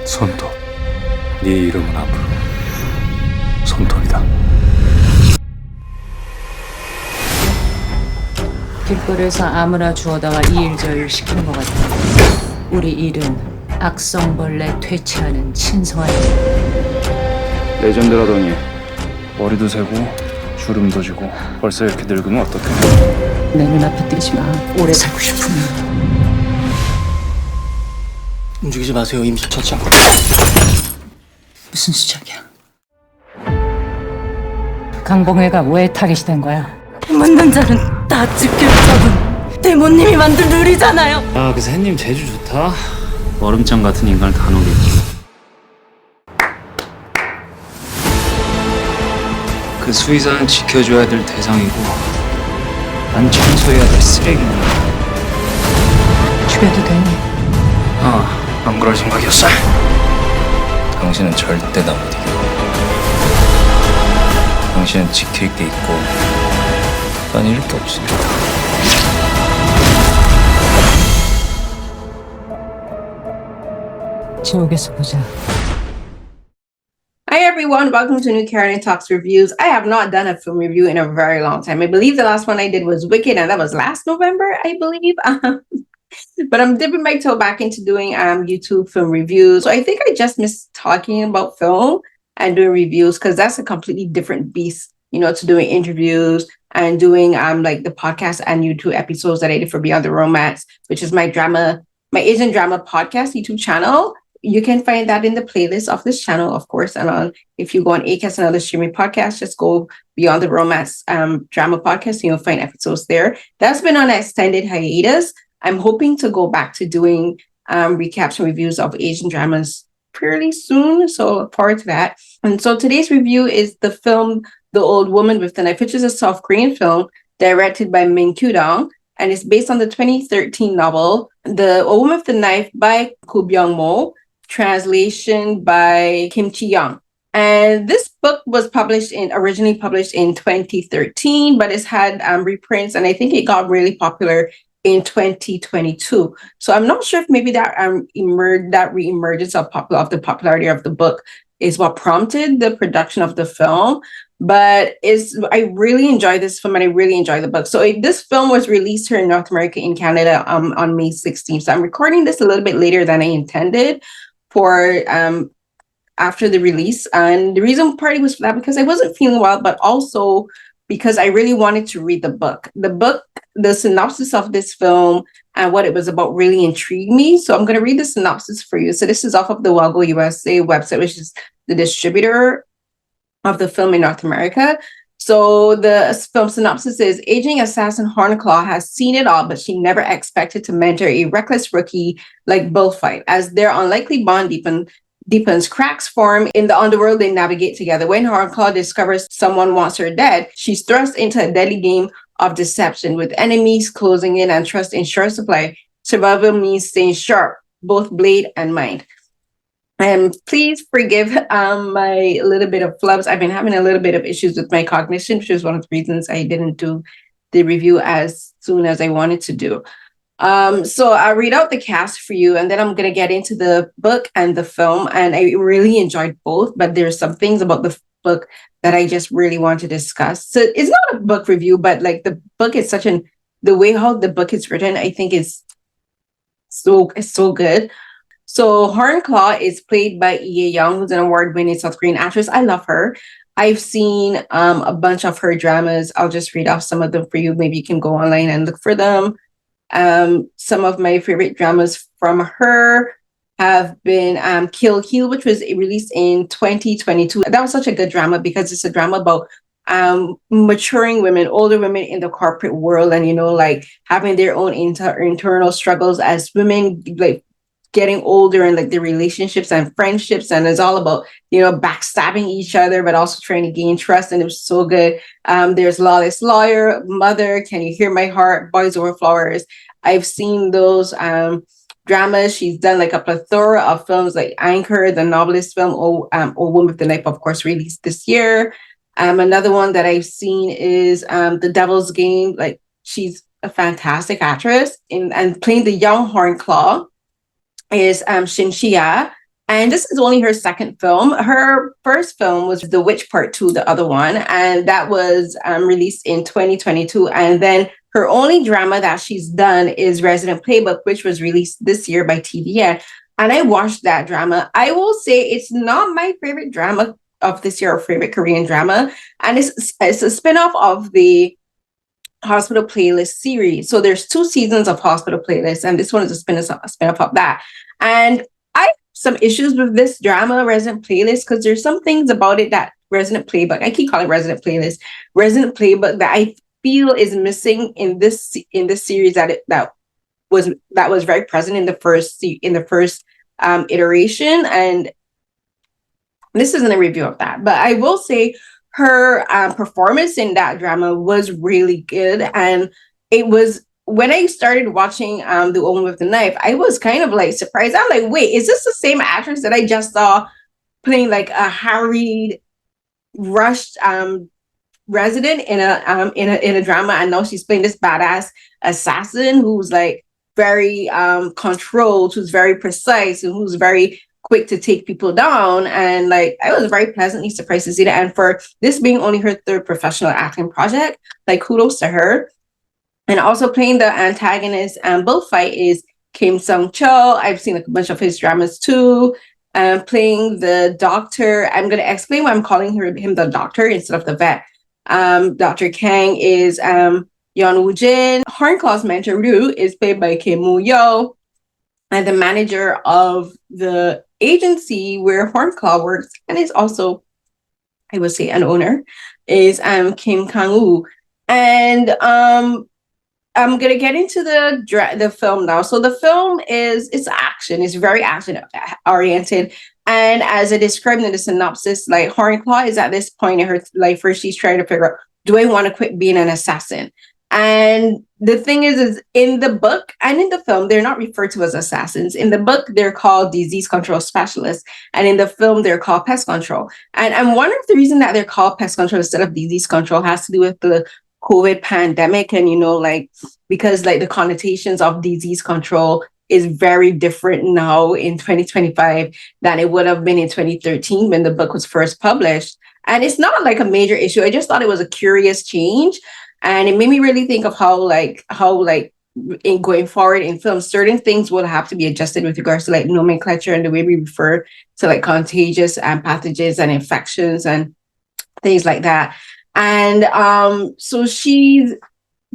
손톱. 네 이름은 앞으로 손톱이다. 길거리에서 아무나 주워다가 이 일 저 일 시키는 것 같아. 우리 일은 악성벌레 퇴치하는 신성한 일. 레전드라더니 머리도 세고 주름도 지고 벌써 이렇게 늙으면 어떡해. 내 눈앞에 띄지 마. 오래 살고 싶으면. 움직이지 마세요. 임시 처치 않고. 무슨 수작이야? 강봉회가 왜 타깃이 된 거야? 만난 자는 다 집길 잡은 대모님이 만든 룰이잖아요. 아, 그래서 햇님 재주 좋다. 얼음장 같은 인간을 다 녹였지. 그 수의사는 지켜줘야 될 대상이고 난 청소해야 될 쓰레기야. 죽여도 되니? 안 그럴 생각이었어. 당신은 절대 나 못 이겨. 당신은 지킬 게 있고 난 잃을 게 없으니까. 지옥에서 보자. Hi everyone, welcome to new Carolyn Talks Reviews. I have not done a film review in a very long time. I believe the last one I did was Wicked, and that was last November, I believe. But I'm dipping my toe back into doing YouTube film reviews. So I think I just missed talking about film and doing reviews because that's a completely different beast, you know, to doing interviews and doing like the podcast and YouTube episodes that I did for Beyond the Romance, which is my Asian drama podcast YouTube channel. You can find that in the playlist of this channel, of course. And if you go on Acast and other streaming podcasts, just go Beyond the Romance drama podcast, and you'll find episodes there. That's been on an extended hiatus. I'm hoping to go back to doing recaps and reviews of Asian dramas fairly soon. So look forward to that. And so today's review is the film The Old Woman with the Knife, which is a South Korean film directed by Min Kyu-dong. And it's based on the 2013 novel, The Old Woman with the Knife by Gu Byung-mo, translation by Kim Ki-young. And this book was originally published in 2013, but it's had reprints, and I think it got really popular in 2022. So I'm not sure if maybe that re-emergence of the popularity of the book is what prompted the production of the film. But I really enjoy this film, and I really enjoy the book. So this film was released here in North America, in Canada, on May 16th. So I'm recording this a little bit later than I intended for after the release. And the reason partly was for that because I wasn't feeling well, but also because I really wanted to read the book. The synopsis of this film and what it was about really intrigued me. So I'm going to read the synopsis for you. So this is off of the WellGo USA website, which is the distributor of the film in North America. So the film synopsis is: aging assassin Hornclaw has seen it all, but she never expected to mentor a reckless rookie like Bullfight. As their unlikely bond deepens, cracks form in the underworld they navigate together. When Hornclaw discovers someone wants her dead, she's thrust into a deadly game of deception. With enemies closing in and trust in short supply, survival means staying sharp, both blade and mind. And please forgive my little bit of flubs. I've been having a little bit of issues with my cognition, which is one of the reasons I didn't do the review as soon as I wanted to do. So I'll read out the cast for you, and then I'm going to get into the book and the film. And I really enjoyed both, but there's some things about the book that I just really want to discuss. So it's not a book review, but like the book is the way how the book is written, I think is so good. So Hornclaw is played by Lee Hye-young, who's an award-winning South Korean actress. I love her. I've seen a bunch of her dramas. I'll just read off some of them for you. Maybe you can go online and look for them. Some of my favorite dramas from her have been Kill Kill, which was released in 2022. That was such a good drama because it's a drama about maturing women, older women in the corporate world, and, you know, like having their own internal struggles as women, like getting older, and like the relationships and friendships, and it's all about, you know, backstabbing each other but also trying to gain trust. And it was so good. There's Lawless Lawyer, Mother, Can You Hear My Heart, Boys Over Flowers. I've seen those dramas. She's done like a plethora of films like Anchor, the novelist film, Old Woman with the Knife, of course, released this year. Another one that I've seen is The Devil's Game. Like, she's a fantastic actress and playing the young Hornclaw is Shin Shi-a. And this is only her second film. Her first film was The Witch Part 2, the other one, and that was released in 2022. And then her only drama that she's done is Resident Playbook, which was released this year by TVN. And I watched that drama. I will say it's not my favorite drama of this year or favorite Korean drama. And it's a spinoff of the Hospital Playlist series. So there's 2 seasons of Hospital Playlist, and this one is a spinoff of that. And I have some issues with this drama, Resident Playlist, because there's some things about it that Resident Playbook, I keep calling it Resident Playlist, Resident Playbook, that I feel is missing in this series that was very present in the first iteration. And this isn't a review of that, but I will say her performance in that drama was really good. And it was, when I started watching The Woman with the Knife, I was kind of like surprised. I'm like, wait, is this the same actress that I just saw playing like a harried, rushed resident in a drama, and now she's playing this badass assassin who's like very controlled, who's very precise, and who's very quick to take people down. And like, I was very pleasantly surprised to see that. And for this being only her 3rd professional acting project, like, kudos to her. And also playing the antagonist and bullfight is Kim Sung-cheol. I've seen like a bunch of his dramas too. Playing the doctor, I'm going to explain why I'm calling him the doctor instead of the vet. Dr. Kang is Yeon Woo-jin. Hornclaw's mentor Ryu is played by Kim Moo-yul. And the manager of the agency where Hornclaw works, and is also, I would say, an owner, is Kim Kang-woo. And I'm gonna get into the film now. So the film it's action. It's very action oriented. And as I described in the synopsis, like, Hornclaw is at this point in her life where she's trying to figure out, do I want to quit being an assassin? And the thing is in the book and in the film, they're not referred to as assassins. In the book, they're called disease control specialists. And in the film, they're called pest control. And one of the reasons that they're called pest control instead of disease control has to do with the COVID pandemic. And, like, because like the connotations of disease control is very different now in 2025 than it would have been in 2013 when the book was first published. And it's not like a major issue. I just thought it was a curious change. And it made me really think of how in going forward in film, certain things will have to be adjusted with regards to like nomenclature and the way we refer to like contagious and pathogens and infections and things like that. And so she's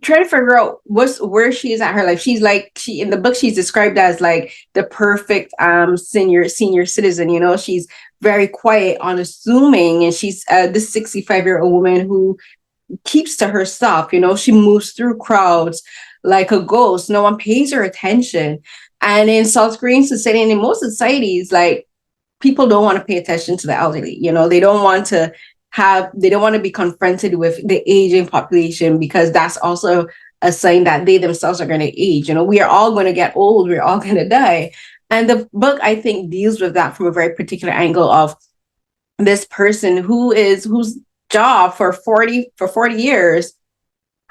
trying to figure out where she is at her life. She's like, in the book, she's described as like the perfect senior citizen. She's very quiet, unassuming, and she's this 65-year-old woman who keeps to herself. She moves through crowds like a ghost. No one pays her attention. And in South Korean society and in most societies, like, people don't want to pay attention to the elderly. They don't want to be confronted with the aging population, because that's also a sign that they themselves are going to age. We are all going to get old. We're all going to die. And the book, I think, deals with that from a very particular angle of this person whose job for 40 years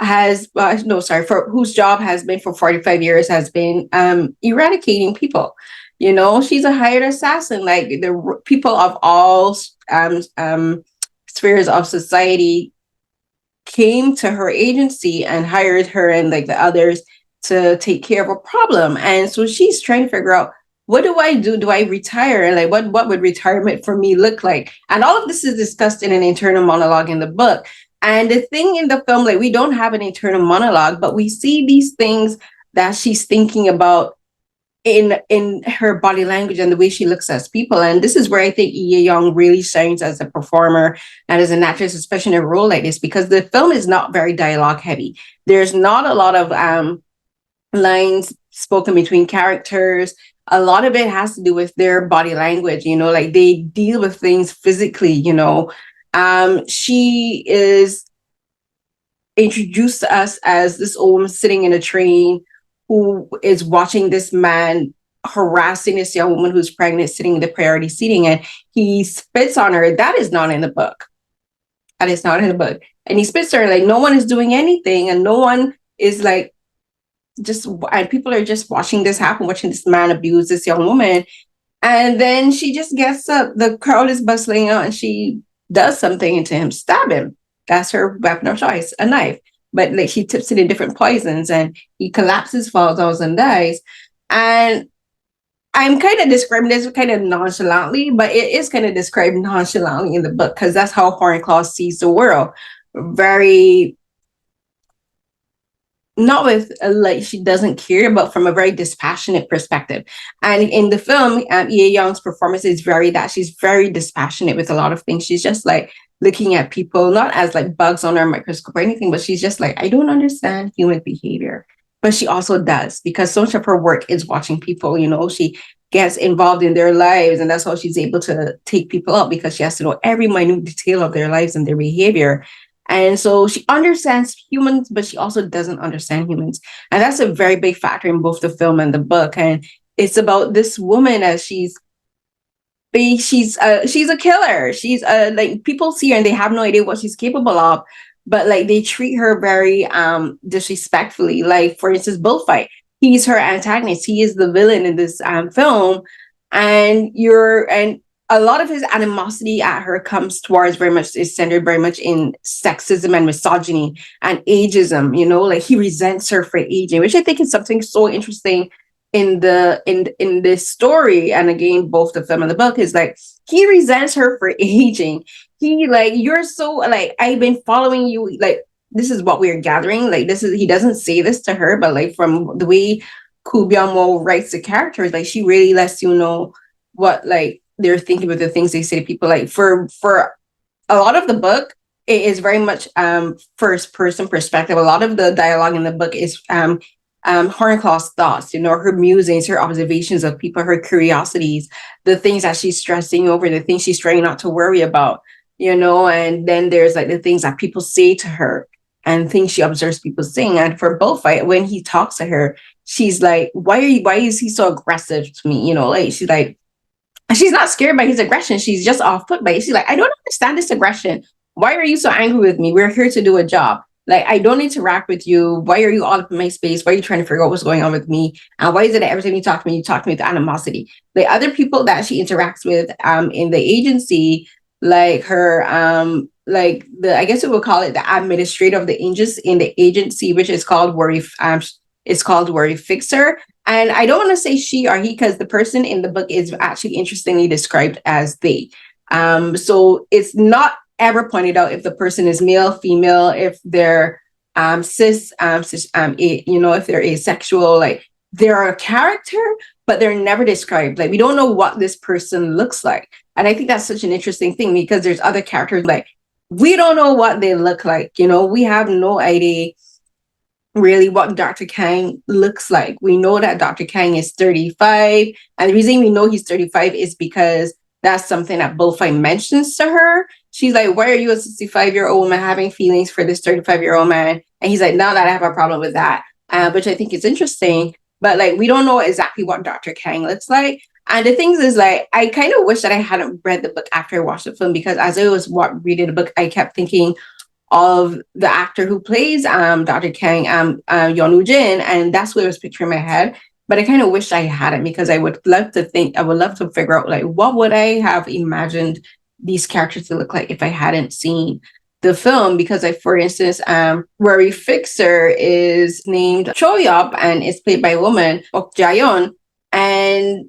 whose job has been for 45 years has been eradicating people. She's a hired assassin. Like, the people of all spheres of society came to her agency and hired her and like the others to take care of a problem. And so she's trying to figure out, what do I do? Do I retire? And like, what would retirement for me look like? And all of this is discussed in an internal monologue in the book. And the thing in the film, like, we don't have an internal monologue, but we see these things that she's thinking about in her body language and the way she looks at people. And this is where I think Lee Hye-young really shines as a performer and as an actress, especially in a role like this, because the film is not very dialogue heavy. There's not a lot of lines spoken between characters. A lot of it has to do with their body language, like they deal with things physically, She is introduced to us as this old woman sitting in a train who is watching this man harassing this young woman who's pregnant, sitting in the priority seating, and he spits on her. That is not in the book. That is not in the book. And he spits on her, like, no one is doing anything, and no one is like, and people are just watching this happen, watching this man abuse this young woman. And then she just gets up. The crowd is bustling out and she does something into him, stab him. That's her weapon of choice, a knife. But like she tips it in different poisons and he collapses, falls out, and dies. And I'm kind of describing this kind of nonchalantly, but it is kind of described nonchalantly in the book because that's how Hornclaw sees the world. Very, not with like she doesn't care, but from a very dispassionate perspective. And in the film, Ye-young's performance is she's very dispassionate with a lot of things. She's just like looking at people, not as like bugs on her microscope or anything, but she's just like, I don't understand human behavior. But she also does, because so much of her work is watching people, she gets involved in their lives, and that's how she's able to take people up, because she has to know every minute detail of their lives and their behavior. And so she understands humans, but she also doesn't understand humans. And that's a very big factor in both the film and the book. And it's about this woman as she's a killer. She's like, people see her and they have no idea what she's capable of, but like they treat her very disrespectfully. Like, for instance, Bullfight. He's her antagonist. He is the villain in this film. And a lot of his animosity at her is centered very much in sexism and misogyny and ageism, like he resents her for aging, which I think is something so interesting in this story. And again, both the film and the book is like, he resents her for aging. He like, you're so like, I've been following you. Like, this is what we're gathering. Like, he doesn't say this to her, but like from the way Gu Byung-mo writes the characters, like she really lets you know what like they're thinking with the things they say to people. Like for a lot of the book, it is very much first person perspective. A lot of the dialogue in the book is Hornclaw's thoughts, her musings, her observations of people, her curiosities, the things that she's stressing over, the things she's trying not to worry about, and then there's like the things that people say to her and things she observes people saying. And for Bullfight, when he talks to her, she's like, why is he so aggressive to me? Like she's like, she's not scared by his aggression. She's just off put by it. She's like, I don't understand this aggression. Why are you so angry with me? We're here to do a job. Like, I don't interact with you. Why are you all up in my space? Why are you trying to figure out what's going on with me? And why is it that every time you talk to me with animosity? The other people that she interacts with in the agency, like her, I guess we would call it the administrator of the angels in the agency, which is called Worry Fixer. And I don't want to say she or he, because the person in the book is actually interestingly described as they. So it's not ever pointed out if the person is male, female, if they're if they're asexual. Like, they're a character, but they're never described. Like, we don't know what this person looks like. And I think that's such an interesting thing, because there's other characters, like, we don't know what they look like. We have no idea really what Dr. Kang looks like. We know that Dr. Kang is 35. And the reason we know he's 35 is because that's something that Bullfight mentions to her. She's like, why are you a 65-year-old woman having feelings for this 35-year-old man? And he's like, now that I have a problem with that, which I think is interesting. But like, we don't know exactly what Dr. Kang looks like. And the things is like, I kind of wish that I hadn't read the book after I watched the film, because as I was reading the book, I kept thinking of the actor who plays Dr. Kang, Yeon Woo-jin, and that's what I was picturing in my head. But I kind of wish I hadn't, because I would love to figure out like, what would I have imagined these characters to look like if I hadn't seen the film. Because like, for instance, Worry Fixer is named Cho-yup and is played by a woman, Ok Ja-yeon, and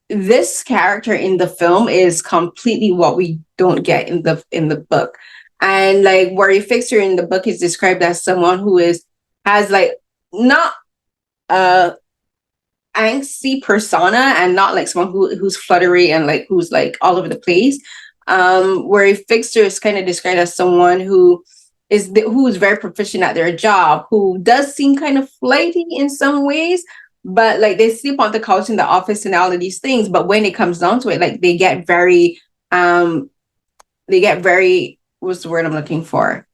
this character in the film is completely what we don't get in the book. And like, Worry Fixer in the book is described as someone who has like not angsty persona, and not like someone who's fluttery and like who's like all over the place. Worry Fixer is kind of described as someone who is very proficient at their job, who does seem kind of flighty in some ways, but like they sleep on the couch in the office and all of these things. But when it comes down to it, like they get very what's the word I'm looking for?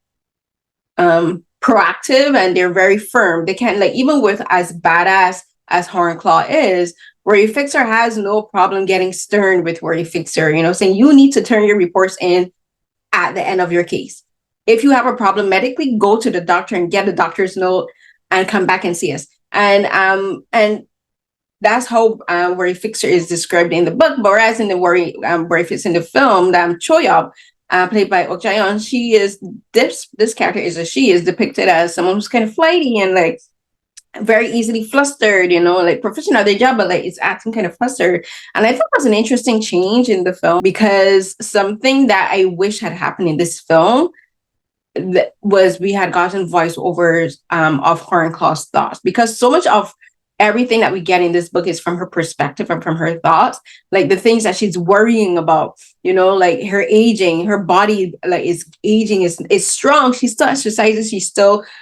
Proactive, and they're very firm. They can't, like, even with as badass as Hornclaw is, Worry Fixer has no problem getting stern with Worry Fixer, saying you need to turn your reports in at the end of your case. If you have a problem medically, go to the doctor and get a doctor's note and come back and see us. And that's how Worry Fixer is described in the book. But whereas in the Worry Fixer in the film, Choyop, played by Ok Jae-yeon, this character is depicted as someone who's kind of flighty and like very easily flustered, like professional at their job, but like it's acting kind of flustered. And I thought it was an interesting change in the film, because something that I wish had happened in this film was we had gotten voiceovers of Hornclaw's thoughts, because so much of everything that we get in this book is from her perspective and from her thoughts, like the things that she's worrying about, like her aging, her body like is aging, is strong, she still exercises,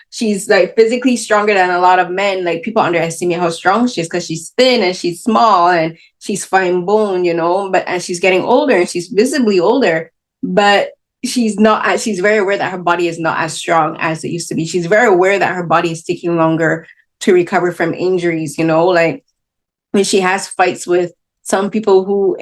she's like physically stronger than a lot of men. Like people underestimate how strong she is because she's thin and she's small and she's fine bone, but as she's getting older and she's visibly older, but she's very aware that her body is not as strong as it used to be. She's very aware that her body is taking longer to recover from injuries, like when she has fights with some people who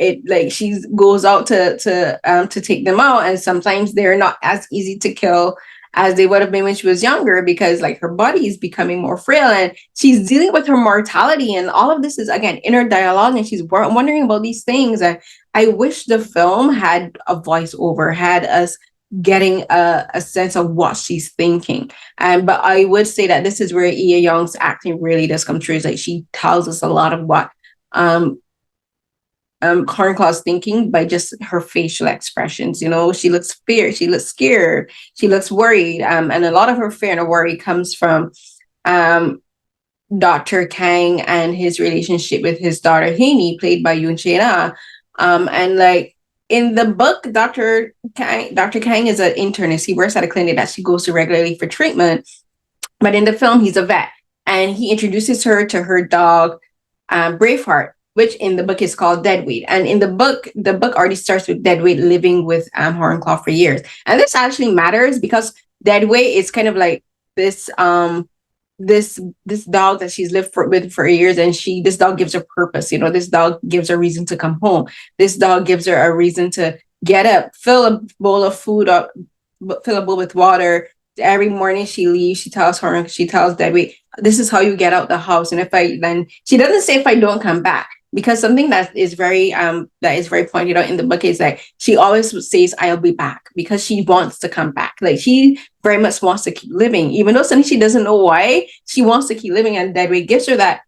she goes out to take them out, and sometimes they're not as easy to kill as they would have been when she was younger, because like her body is becoming more frail and she's dealing with her mortality, and all of this is again inner dialogue, and she's wondering about these things. And I wish the film had a voiceover, had us getting a sense of what she's thinking. But I would say that this is where Lee Hye-young's acting really does come true. It's like she tells us a lot of what Hornclaw's thinking by just her facial expressions. She looks feared, she looks scared, she looks worried, and a lot of her fear and worry comes from Dr. Kang and his relationship with his daughter Haney, played by Yoon Chae-na. And like in the book, Dr. Kang is an internist. He works at a clinic that she goes to regularly for treatment. But in the film, he's a vet, and he introduces her to her dog, Braveheart, which in the book is called Deadweight. And in the book already starts with Deadweight living with Hornclaw for years. And this actually matters because Deadweight is kind of like this this dog that she's lived with for years, and this dog gives her purpose. This dog gives her a reason to come home. This dog gives her a reason to get up, fill a bowl of food up, fill a bowl with water. Every morning she leaves, she tells Deadweight, this is how you get out the house. And then she doesn't say if I don't come back, because something that is very pointed out in the book is that she always says I'll be back, because she wants to come back. Like she very much wants to keep living, even though something she doesn't know why, she wants to keep living, and Deadweight gives her that.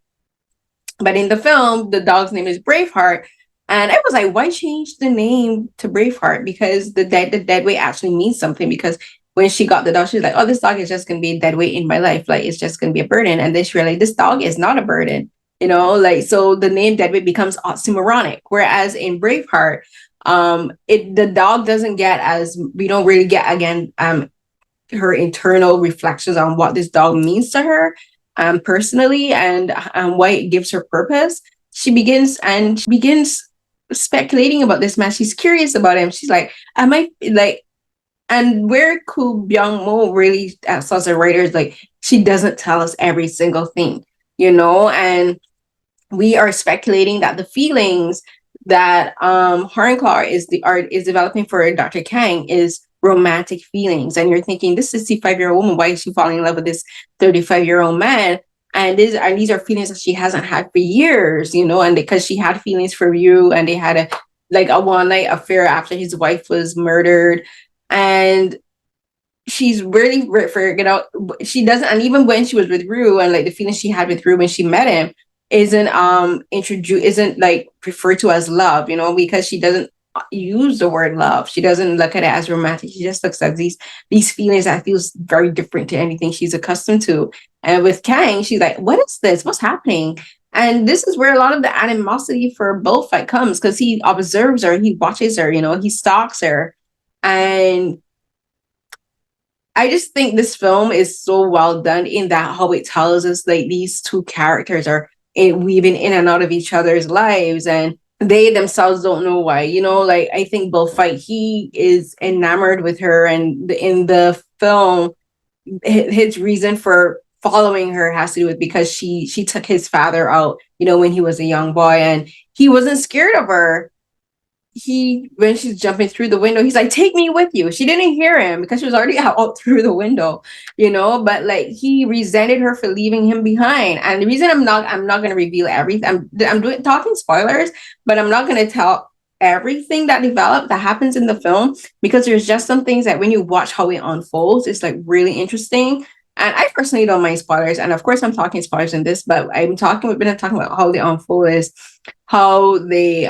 But in the film, the dog's name is Braveheart, and I was like, why change the name to Braveheart? Because the Deadweight actually means something, because when she got the dog, she was like, oh, this dog is just going to be a deadweight in my life. Like, it's just going to be a burden. And then she realized this dog is not a burden, so the name Deadweight becomes oxymoronic. Whereas in Braveheart, the dog doesn't we don't really get, again, her internal reflections on what this dog means to her personally, and why it gives her purpose. She begins speculating about this man. She's curious about him. She's like, am I like, and where Gu Byung-mo really acts as a writer is like, she doesn't tell us every single thing, and we are speculating that the feelings that Hornclaw is developing for Dr. Kang is romantic feelings. And you're thinking, this 65-year-old woman, why is she falling in love with this 35-year-old man? And these are feelings that she hasn't had for years, and because she had feelings for Ryu, and they had a one-night affair after his wife was murdered. And she's really figured out she doesn't, and even when she was with Rue, and like the feelings she had with Rue when she met him isn't like referred to as love, because she doesn't use the word love. She doesn't look at it as romantic. She just looks at these feelings that feels very different to anything she's accustomed to. And with Kang, she's like, what is this? What's happening? And this is where a lot of the animosity for bullfight comes, because he observes her, he watches her, he stalks her. And I just think this film is so well done in that how it tells us like these two characters are weaving in and out of each other's lives, and they themselves don't know why. Like I think Bullfight, he is enamored with her, and in the film, his reason for following her has to do with because she took his father out, when he was a young boy, and he wasn't scared of her. when she's jumping through the window, he's like, take me with you. She didn't hear him because she was already out through the window, but like he resented her for leaving him behind. And the reason I'm not going to reveal everything, I'm talking spoilers, but I'm not going to tell everything that happens in the film, because there's just some things that when you watch how it unfolds, it's like really interesting. And I personally don't mind spoilers. And of course I'm talking spoilers in this, but I'm talking about how they unfold is how the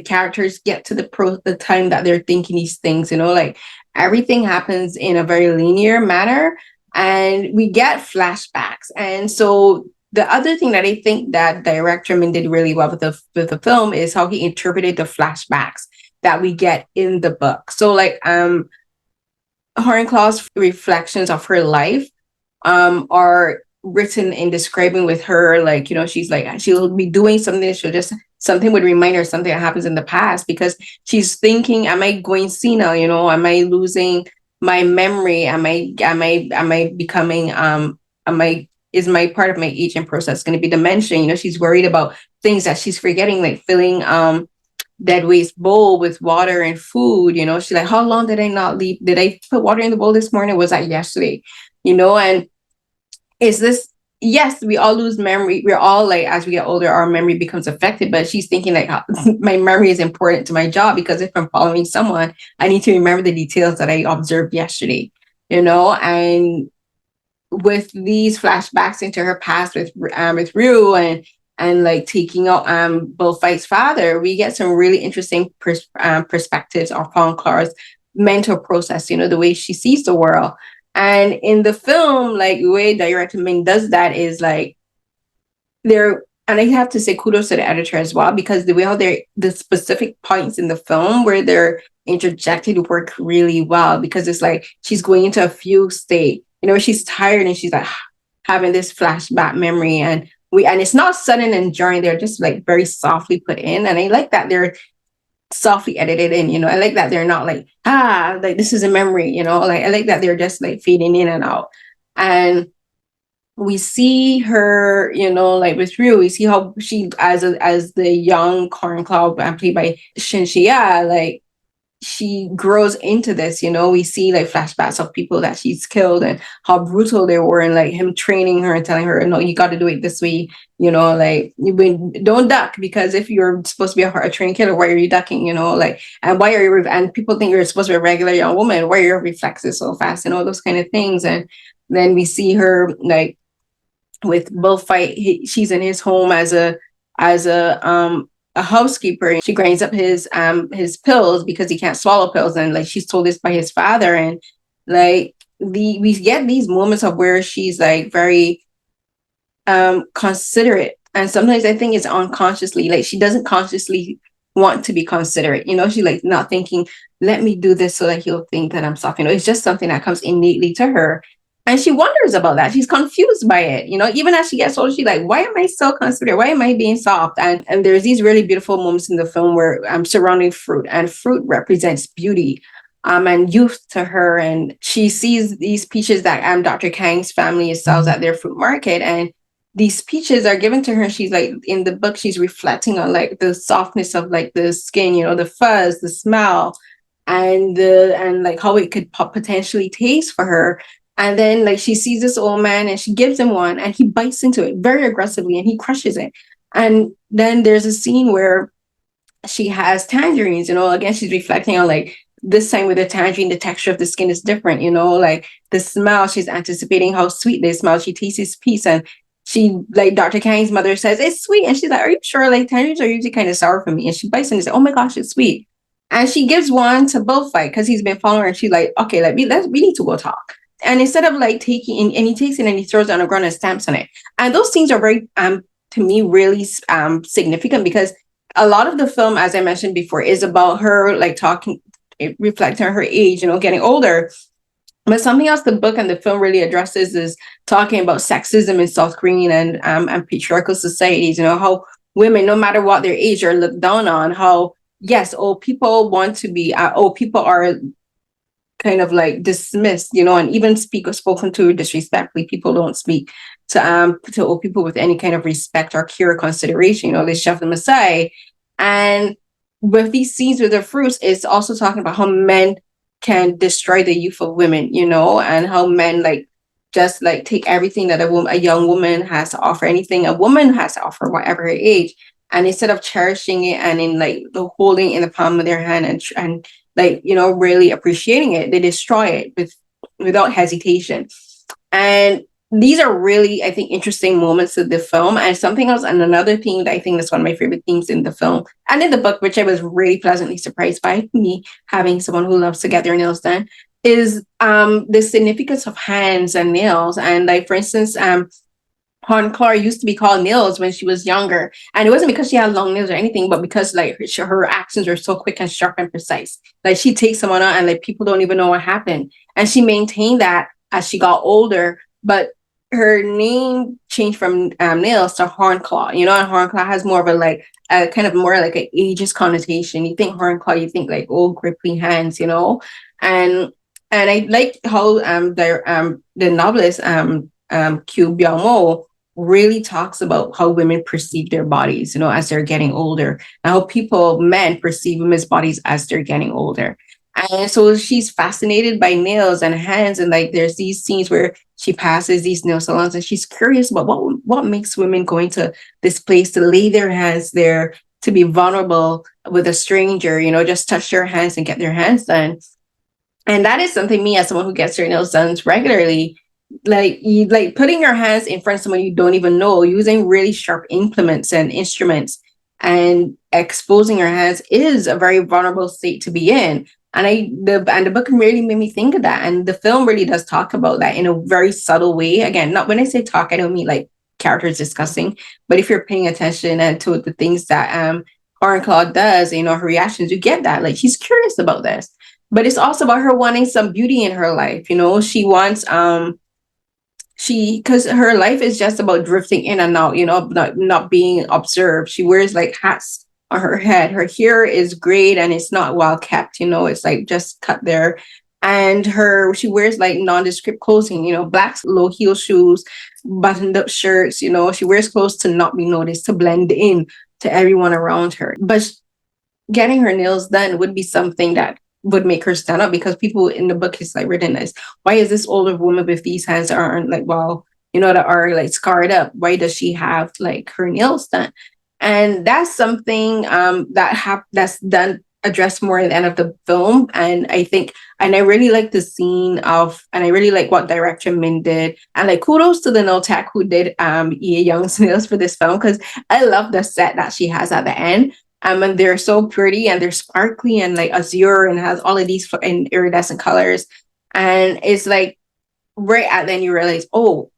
characters get to the time that they're thinking these things, like everything happens in a very linear manner and we get flashbacks. And so the other thing that I think that director Min did really well with the film is how he interpreted the flashbacks that we get in the book. So like Hornclaw's reflections of her life are written in describing with her, like, she's like, she'll be doing something, something would remind her something that happens in the past, because she's thinking, am I going senile? Am I losing my memory? Is my part of my aging process going to be dementia? She's worried about things that she's forgetting, like filling dead waste bowl with water and food. She's like, how long did I not leave? Did I put water in the bowl this morning? Was that yesterday? And is this, yes, we all lose memory. We're all like, as we get older, our memory becomes affected, but she's thinking like, my memory is important to my job, because if I'm following someone, I need to remember the details that I observed yesterday, and with these flashbacks into her past with Ryu and like taking out Bullfight's father, we get some really interesting perspectives of Hornclaw's mental process, the way she sees the world. And in the film, like the way director Min does that is like and I have to say kudos to the editor as well, because the way how the specific points in the film where they're interjected work really well, because it's like she's going into a fugue state, she's tired and she's like having this flashback memory, and it's not sudden and jarring, they're just like very softly put in. And I like that they're softly edited in, I like that they're not like, like this is a memory, like I like that they're just like fading in and out. And we see her, like with Ryu, we see how she, as the young Hornclaw played by Shin Shi-a, like she grows into this, we see like flashbacks of people that she's killed and how brutal they were, and like him training her and telling her, no, you got to do it this way, like don't duck, because if you're supposed to be a trained killer, why are you ducking, like, and why are you, and people think you're supposed to be a regular young woman, why are your reflexes so fast, and all those kind of things. And then we see her like with Bullfight, she's in his home as a housekeeper, and she grinds up his pills because he can't swallow pills, and like she's told this by his father. And like we get these moments of where she's like very considerate, and sometimes I think it's unconsciously, like she doesn't consciously want to be considerate, she like not thinking, let me do this so that he'll think that I'm soft, it's just something that comes innately to her. And she wonders about that. She's confused by it. Even as she gets older, she's like, why am I so considerate? Why am I being soft? And there's these really beautiful moments in the film where I'm surrounding fruit, and fruit represents beauty and youth to her. And she sees these peaches that Dr. Kang's family sells at their fruit market. And these peaches are given to her. She's like, in the book, she's reflecting on like the softness of like the skin, the fuzz, the smell, and like how it could potentially taste for her. And then like she sees this old man and she gives him one, and he bites into it very aggressively and he crushes it. And then there's a scene where she has tangerines, again, she's reflecting on like this time with the tangerine, the texture of the skin is different, like the smell, she's anticipating how sweet they smell. She tastes this piece, and she, like Dr. Kang's mother says, it's sweet. And she's like, are you sure? Like tangerines are usually kind of sour for me. And she bites and says, oh my gosh, it's sweet. And she gives one to Bullfight because he's been following her. And she's like, okay, we need to go talk. And instead of like taking, and he takes it and he throws it on the ground and stamps on it. And those things are very, to me, really significant, because a lot of the film, as I mentioned before, is about her like talking, reflecting on her age, getting older. But something else the book and the film really addresses is talking about sexism in South Korean and patriarchal societies, how women, no matter what their age, are looked down on. How, yes, old people want to be, old people are kind of dismissed, and even spoken to disrespectfully. People don't speak to old people with any kind of respect or care or consideration. They shove them aside. And with these scenes with the fruits, it's also talking about how men can destroy the youth of women, you know, and how men like just like take everything that a young woman has to offer, anything a woman has to offer, whatever her age, and instead of cherishing it and in like the holding in the palm of their hand and like, you know, really appreciating it, they destroy it without hesitation. And these are really, I think, interesting moments of the film. And something else, and another theme that I think is one of my favorite themes in the film and in the book, which I was really pleasantly surprised by, me having someone who loves to get their nails done, is the significance of hands and nails. And like, for instance, Hornclaw used to be called Nails when she was younger. And it wasn't because she had long nails or anything, but because like her actions were so quick and sharp and precise. Like she takes someone out and like people don't even know what happened. And she maintained that as she got older. But her name changed from Nails to Hornclaw, you know, and Hornclaw has more of a kind of more like an ageist connotation. You think Hornclaw, you think like old gripping hands, you know, and I like how the novelist Gu Byung-mo really talks about how women perceive their bodies, you know, as they're getting older, and how men perceive women's bodies as they're getting older. And so she's fascinated by nails and hands. And like, there's these scenes where she passes these nail salons and she's curious about what makes women go into this place to lay their hands there, to be vulnerable with a stranger, you know, just touch their hands and get their hands done. And that is something me, as someone who gets their nails done regularly, like putting your hands in front of someone you don't even know, using really sharp implements and instruments and exposing your hands is a very vulnerable state to be in. And the book really made me think of that. And the film really does talk about that in a very subtle way. Again, not when I say talk, I don't mean like characters discussing, but if you're paying attention and to the things that Hornclaw does, you know, her reactions, you get that. Like, she's curious about this. But it's also about her wanting some beauty in her life. You know, she wants because her life is just about drifting in and out, you know, not being observed. She wears like hats on her head. Her hair is great and it's not well kept, you know, it's like just cut there. And she wears like nondescript clothing, you know, black low heel shoes, buttoned up shirts, you know, she wears clothes to not be noticed, to blend in to everyone around her. But getting her nails done would be something that would make her stand up, because people in the book is like written as, why is this older woman with these hands that aren't like, well, you know, that are like scarred up, why does she have like her nails done? And that's something that's done addressed more at the end of the film. And I think, and I really like the scene and I really like what director Min did. And like, kudos to the nail tech who did Lee Hye-young's nails for this film, because I love the set that she has at the end. And they're so pretty and they're sparkly and like azure and has all of these in iridescent colors. And it's like right at the end you realize, oh,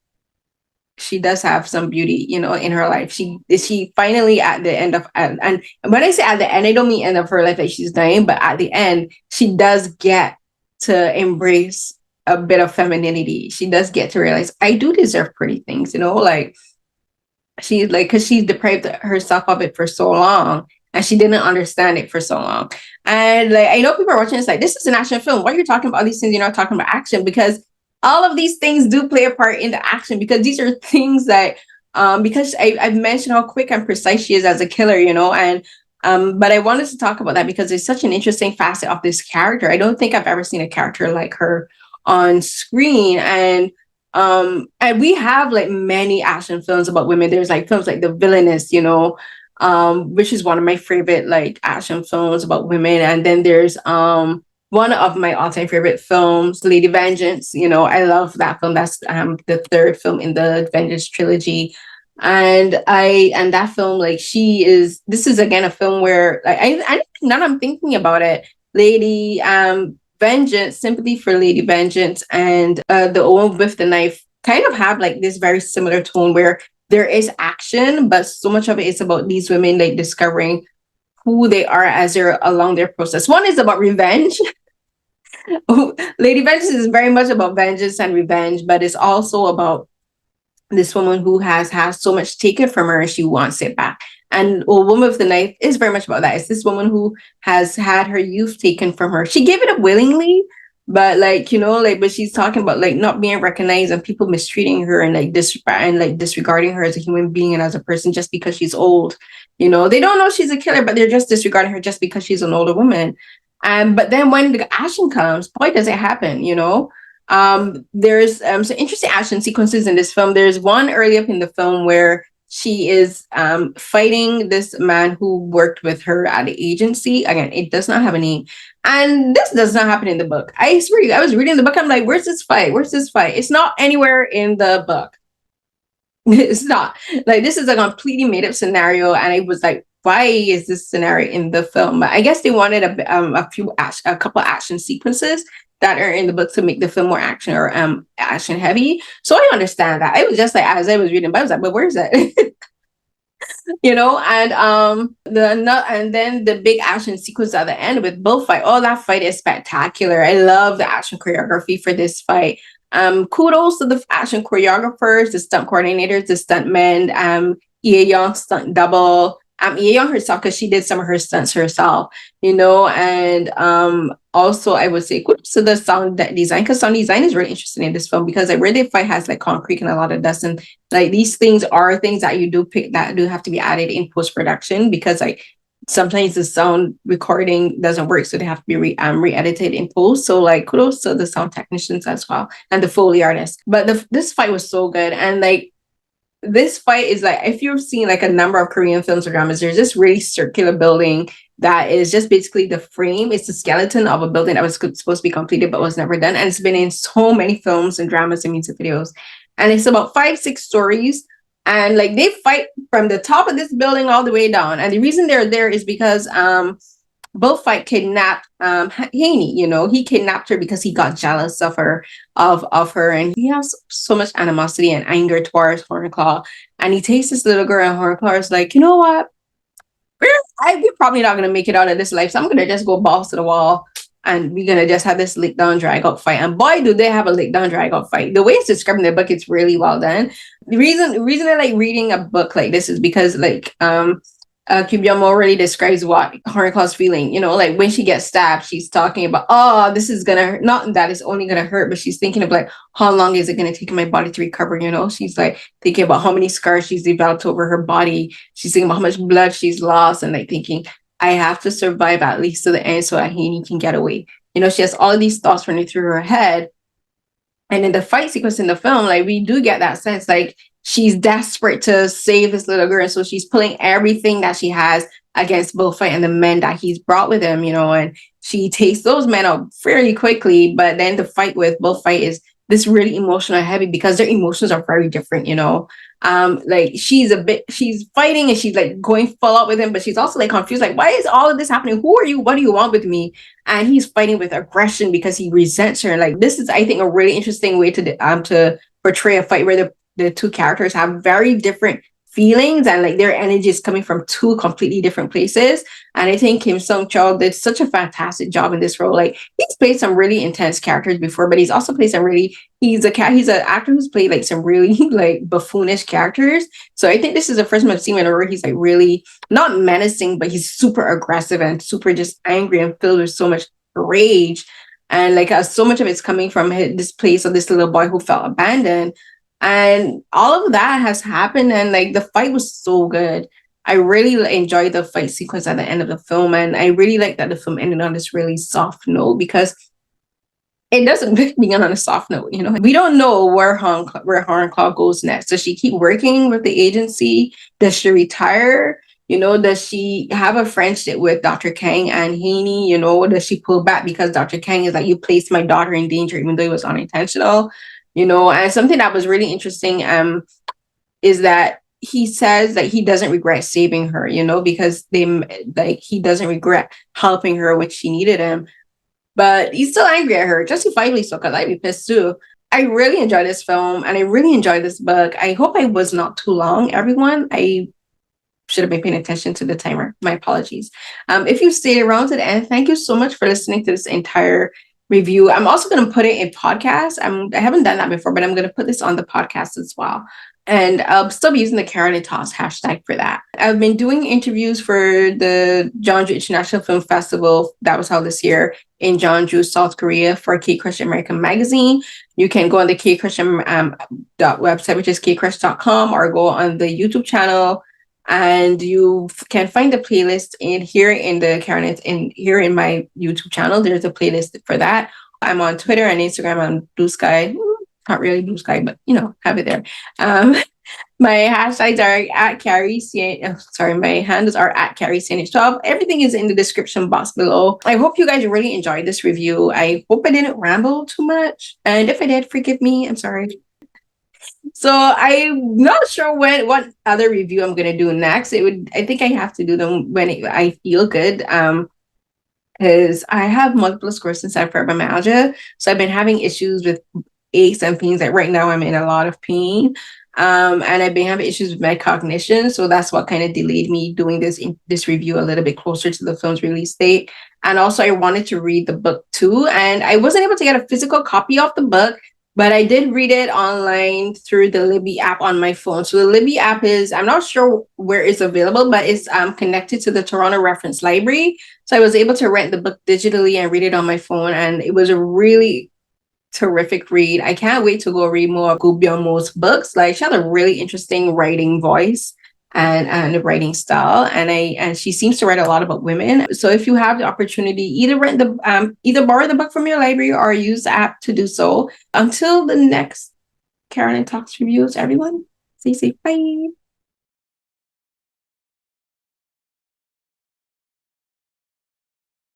she does have some beauty, you know, in her life. She finally at the end of, and when I say at the end, I don't mean end of her life like she's dying, but at the end, she does get to embrace a bit of femininity. She does get to realize, I do deserve pretty things, you know, like she's like, because she's deprived herself of it for so long. And she didn't understand it for so long. And like, I know people are watching this like, this is an action film. Why are you talking about these things? You're not talking about action, because all of these things do play a part in the action, because these are things that, because I've mentioned how quick and precise she is as a killer, you know, and but I wanted to talk about that because it's such an interesting facet of this character. I don't think I've ever seen a character like her on screen. And we have like many action films about women. There's like films like The Villainess, you know, which is one of my favorite like action films about women. And then there's one of my all-time favorite films, Lady Vengeance. You know, I love that film. That's the third film in the Vengeance trilogy. And that film, like, this is again a film where like I now I'm thinking about it, Lady Vengeance, Sympathy for Lady Vengeance, and the one with the knife kind of have like this very similar tone where there is action, but so much of it is about these women like discovering who they are as they're along their process. One is about revenge. Lady Vengeance is very much about vengeance and revenge, but it's also about this woman who has so much taken from her and she wants it back. And A Woman with the Knife is very much about that. It's this woman who has had her youth taken from her. She gave it up willingly, But like, but she's talking about like not being recognized and people mistreating her and like disregarding her as a human being and as a person just because she's old. They don't know she's a killer, but they're just disregarding her just because she's an older woman. But then when the action comes, boy, does it happen, There's some interesting action sequences in this film. There's one early up in the film where she is fighting this man who worked with her at the agency. Again, it does not have a name. And this does not happen in the book. I swear you, I was reading the book. I'm like, where's this fight? Where's this fight? It's not anywhere in the book. It's not. Like, this is a completely made up scenario. And I was like, why is this scenario in the film? But I guess they wanted a couple action sequences that are in the book to make the film more action or action heavy. So I understand that. It was just like, as I was reading, but I was like, but where is that? And then the big action sequence at the end with bullfight. Oh, that fight is spectacular. I love the action choreography for this fight. Kudos to the action choreographers, the stunt coordinators, the stuntmen, Hye-young stunt double, Hye-young herself, because she did some of her stunts herself, and also I would say kudos to the sound design, because sound design is really interesting in this film, because like where the fight has like concrete and a lot of dust, and like these things are things that you do pick that do have to be added in post-production, because like sometimes the sound recording doesn't work, so they have to be re-edited in post. So like kudos to the sound technicians as well and the Foley artists. But this fight was so good, and like this fight is like, if you've seen like a number of Korean films or dramas, there's this really circular building that is just basically the frame. It's the skeleton of a building that was supposed to be completed but was never done, and it's been in so many films and dramas and music videos, and it's about 5-6 stories. And like they fight from the top of this building all the way down. And the reason they're there is because Bullfight kidnapped Haney. He kidnapped her because he got jealous of her, and he has so much animosity and anger towards Hornclaw. And he takes this little girl, and Hornclaw is like, you know what? We're probably not gonna make it out of this life, so I'm gonna just go balls to the wall. And we're going to just have this lick down, drag out fight. And boy, do they have a lick down, drag out fight. The way it's described in the book, it's really well done. The reason I like reading a book like this is because like Gu Byung-mo really describes what Hornclaw's feeling. Like when she gets stabbed, she's talking about, oh, this is going to, not that it's only going to hurt, but she's thinking of like, how long is it going to take my body to recover? She's like thinking about how many scars she's developed over her body. She's thinking about how much blood she's lost, and like thinking, I have to survive at least to the end so that Haney can get away. She has all of these thoughts running through her head. And in the fight sequence in the film, like we do get that sense, like she's desperate to save this little girl. So she's pulling everything that she has against Bullfight and the men that he's brought with him, and she takes those men out fairly quickly. But then the fight with Bullfight is this really emotional and heavy because their emotions are very different, like she's fighting and she's like going full out with him, but she's also like confused, like, why is all of this happening? Who are you? What do you want with me? And he's fighting with aggression because he resents her. Like, this is, I think, a really interesting way to portray a fight where the two characters have very different feelings and like their energy is coming from two completely different places. And I think Kim Sung-cheol did such a fantastic job in this role. Like, he's played some really intense characters before, but he's also played some really, he's an actor who's played like some really like buffoonish characters. So I think this is the first time I've seen him where he's like really not menacing, but he's super aggressive and super just angry and filled with so much rage. And like so much of it's coming from this place of this little boy who felt abandoned. And all of that has happened, and like the fight was so good. I really enjoyed the fight sequence at the end of the film, and I really like that the film ended on this really soft note, because it doesn't begin on a soft note. We don't know where Hornclaw goes next. Does she keep working with the agency? Does she retire? Does she have a friendship with Dr. Kang and Haney? Does she pull back because Dr. Kang is like, you placed my daughter in danger, even though it was unintentional? And something that was really interesting is that he says that he doesn't regret saving her, because he doesn't regret helping her when she needed him. But he's still angry at her, justifiably so, because I'd be pissed too. I really enjoyed this film, and I really enjoyed this book. I hope I was not too long, everyone. I should have been paying attention to the timer. My apologies. If you stayed around to the end, thank you so much for listening to this entire review. I'm also going to put it in podcast. I haven't done that before, but I'm going to put this on the podcast as well. And I'll still be using the Carolyn Talks hashtag for that. I've been doing interviews for the Jeonju International Film Festival that was held this year in Jeonju, South Korea for K-Crush American Magazine. You can go on the K-Crush website, which is kcrush.com, or go on the YouTube channel, and you can find the playlist here in my YouTube channel. There's a playlist for that. I'm on Twitter and Instagram on Blue Sky. Not really Blue Sky, but have it there. My hashtags are at Carrie my handles are at Carrie CNH12. Everything is in the description box below. I hope you guys really enjoyed this review. I hope I didn't ramble too much. And if I did, forgive me. I'm sorry. So I'm not sure what other review I'm gonna do next. I think I have to do them when I feel good. Because I have multiple sclerosis and fibromyalgia. So I've been having issues with aches and pains. Like right now I'm in a lot of pain. And I've been having issues with my cognition. So that's what kind of delayed me doing this review a little bit closer to the film's release date. And also I wanted to read the book too. And I wasn't able to get a physical copy of the book, but I did read it online through the Libby app on my phone. So the Libby app I'm not sure where it's available, but it's connected to the Toronto Reference Library. So I was able to rent the book digitally and read it on my phone. And it was a really terrific read. I can't wait to go read more of Gu Byung-mo's books. Like, she has a really interesting writing voice and writing style, and she seems to write a lot about women. So if you have the opportunity, either borrow the book from your library or use the app to do so. Until the next Carolyn Talks reviews, everyone, stay safe. Bye.